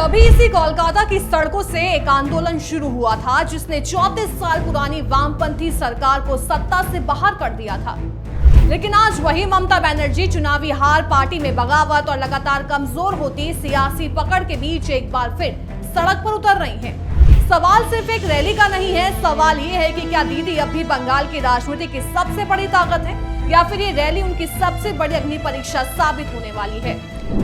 तभी इसी कोलकाता की सड़कों से एक आंदोलन शुरू हुआ था जिसने 34 साल पुरानी वामपंथी सरकार को सत्ता से बाहर कर दिया था। लेकिन आज वही ममता बनर्जी चुनावी हार, पार्टी में बगावत और लगातार कमजोर होती सियासी पकड़ के बीच एक बार फिर सड़क पर उतर रही हैं। सवाल सिर्फ एक रैली का नहीं है, सवाल ये है कि क्या दीदी अब भी बंगाल की राजनीति की सबसे बड़ी ताकत है या फिर ये रैली उनकी सबसे बड़ी अग्नि परीक्षा साबित होने वाली है।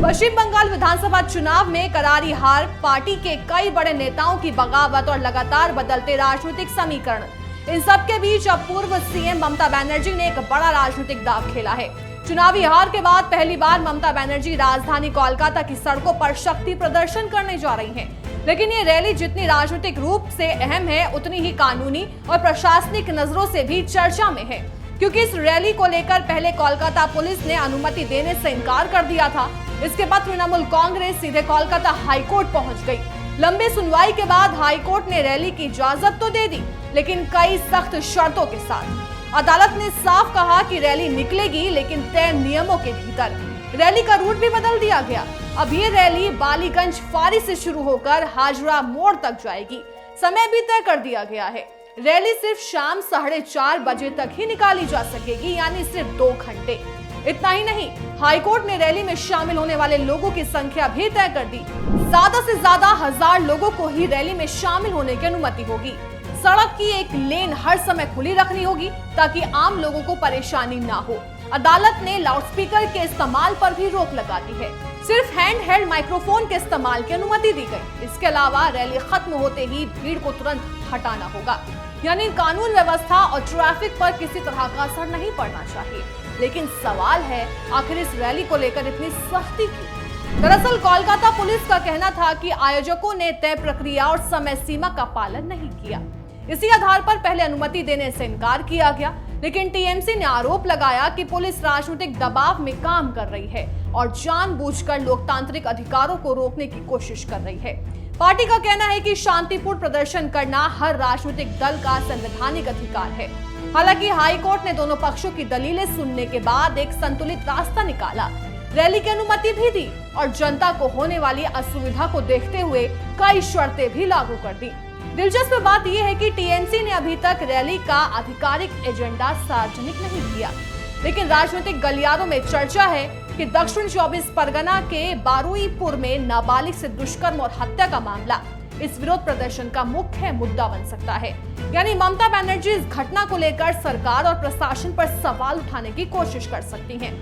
पश्चिम बंगाल विधानसभा चुनाव में करारी हार, पार्टी के कई बड़े नेताओं की बगावत और लगातार बदलते राजनीतिक समीकरण, इन सब के बीच अब पूर्व सीएम ममता बनर्जी ने एक बड़ा राजनीतिक दांव खेला है। चुनावी हार के बाद पहली बार ममता बनर्जी राजधानी कोलकाता की सड़कों पर शक्ति प्रदर्शन करने जा रही हैं। लेकिन ये रैली जितनी राजनीतिक रूप से अहम है, उतनी ही कानूनी और प्रशासनिक नजरों से भी चर्चा में है, क्योंकि इस रैली को लेकर पहले कोलकाता पुलिस ने अनुमति देने से इनकार कर दिया था। इसके बाद तृणमूल कांग्रेस सीधे कोलकाता हाईकोर्ट पहुंच गई। लंबी सुनवाई के बाद हाईकोर्ट ने रैली की इजाजत तो दे दी, लेकिन कई सख्त शर्तों के साथ। अदालत ने साफ कहा कि रैली निकलेगी, लेकिन तय नियमों के भीतर। रैली का रूट भी बदल दिया गया। अब ये रैली बालीगंज फारी से शुरू होकर हाजरा मोड़ तक जाएगी। समय भी तय कर दिया गया है। रैली सिर्फ शाम 4:30 बजे तक ही निकाली जा सकेगी, यानी सिर्फ 2 घंटे। इतना ही नहीं, हाईकोर्ट ने रैली में शामिल होने वाले लोगों की संख्या भी तय कर दी। ज्यादा से ज्यादा 1000 लोगों को ही रैली में शामिल होने की अनुमति होगी। सड़क की एक लेन हर समय खुली रखनी होगी ताकि आम लोगों को परेशानी ना हो। अदालत ने लाउडस्पीकर के इस्तेमाल पर भी रोक लगा दी है। सिर्फ हैंड हेल्ड माइक्रोफोन के इस्तेमाल की अनुमति दी गई। इसके अलावा रैली खत्म होते ही भीड़ को तुरंत हटाना होगा, यानी कानून व्यवस्था और ट्रैफिक पर किसी तरह का असर नहीं पड़ना चाहिए। लेकिन सवाल है, आखिर इस रैली को लेकर इतनी सख्ती क्यों? दरअसल कोलकाता पुलिस का कहना था कि आयोजकों ने तय प्रक्रिया और समय सीमा का पालन नहीं किया। इसी आधार पर पहले अनुमति देने से इनकार किया गया। लेकिन टीएमसी ने आरोप लगाया कि पुलिस राजनीतिक दबाव में काम कर रही है और जानबूझकर लोकतांत्रिक अधिकारों को रोकने की कोशिश कर रही है। पार्टी का कहना है कि शांतिपूर्ण प्रदर्शन करना हर राजनीतिक दल का संवैधानिक अधिकार है। हालांकि हाईकोर्ट ने दोनों पक्षों की दलीलें सुनने के बाद एक संतुलित रास्ता निकाला, रैली की अनुमति भी दी और जनता को होने वाली असुविधा को देखते हुए कई शर्तें भी लागू कर दी। दिलचस्प बात यह है कि टीएमसी ने अभी तक रैली का आधिकारिक एजेंडा सार्वजनिक नहीं किया, लेकिन राजनीतिक गलियारों में चर्चा है कि दक्षिण 24 परगना के बारुईपुर में नाबालिग से दुष्कर्म और हत्या का मामला इस विरोध प्रदर्शन का मुख्य मुद्दा बन सकता है। यानी ममता बनर्जी इस घटना को लेकर सरकार और प्रशासन पर सवाल उठाने की कोशिश कर सकती हैं।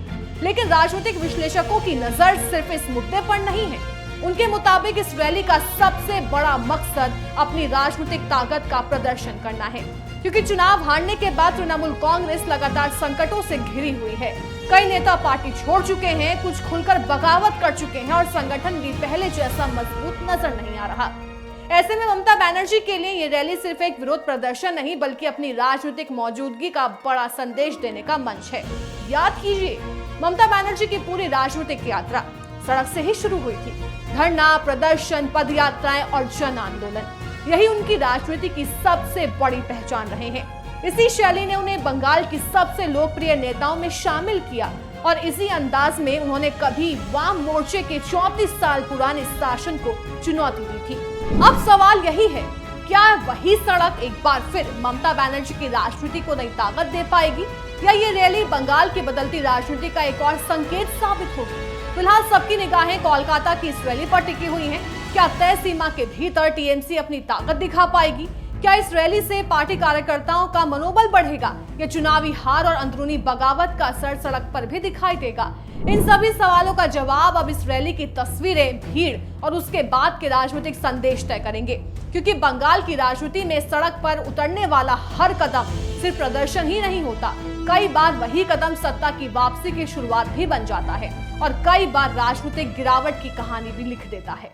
लेकिन राजनीतिक विश्लेषकों की नजर सिर्फ इस मुद्दे पर नहीं है। उनके मुताबिक इस रैली का सबसे बड़ा मकसद अपनी राजनीतिक ताकत का प्रदर्शन करना है, क्योंकि चुनाव हारने के बाद तृणमूल कांग्रेस लगातार संकटों से घिरी हुई है। कई नेता पार्टी छोड़ चुके हैं, कुछ खुलकर बगावत कर चुके हैं और संगठन भी पहले जैसा मजबूत नजर नहीं आ रहा। ऐसे में ममता बनर्जी के लिए ये रैली सिर्फ एक विरोध प्रदर्शन नहीं, बल्कि अपनी राजनीतिक मौजूदगी का बड़ा संदेश देने का मंच है। याद कीजिए, ममता बनर्जी की पूरी राजनीतिक यात्रा सड़क से ही शुरू हुई थी। धरना, प्रदर्शन, पदयात्राएं और जन आंदोलन, यही उनकी राजनीति की सबसे बड़ी पहचान रहे हैं। इसी शैली ने उन्हें बंगाल की सबसे लोकप्रिय नेताओं में शामिल किया और इसी अंदाज में उन्होंने कभी वाम मोर्चे के 34 साल पुराने शासन को चुनौती दी थी। अब सवाल यही है, क्या वही सड़क एक बार फिर ममता बनर्जी की राजनीति को नई ताकत दे पाएगी या ये रैली बंगाल की बदलती राजनीति का एक और संकेत साबित होगी? फिलहाल सबकी निगाहें कोलकाता की इस रैली पर टिकी हुई हैं। क्या तय सीमा के भीतर टीएमसी अपनी ताकत दिखा पाएगी? क्या इस रैली से पार्टी कार्यकर्ताओं का मनोबल बढ़ेगा या चुनावी हार और अंदरूनी बगावत का असर सड़क पर भी दिखाई देगा? इन सभी सवालों का जवाब अब इस रैली की तस्वीरें, भीड़ और उसके बाद के राजनीतिक संदेश तय करेंगे, क्योंकि बंगाल की राजनीति में सड़क पर उतरने वाला हर कदम सिर्फ प्रदर्शन ही नहीं होता। कई बार वही कदम सत्ता की वापसी की शुरुआत भी बन जाता है और कई बार राजनीतिक गिरावट की कहानी भी लिख देता है।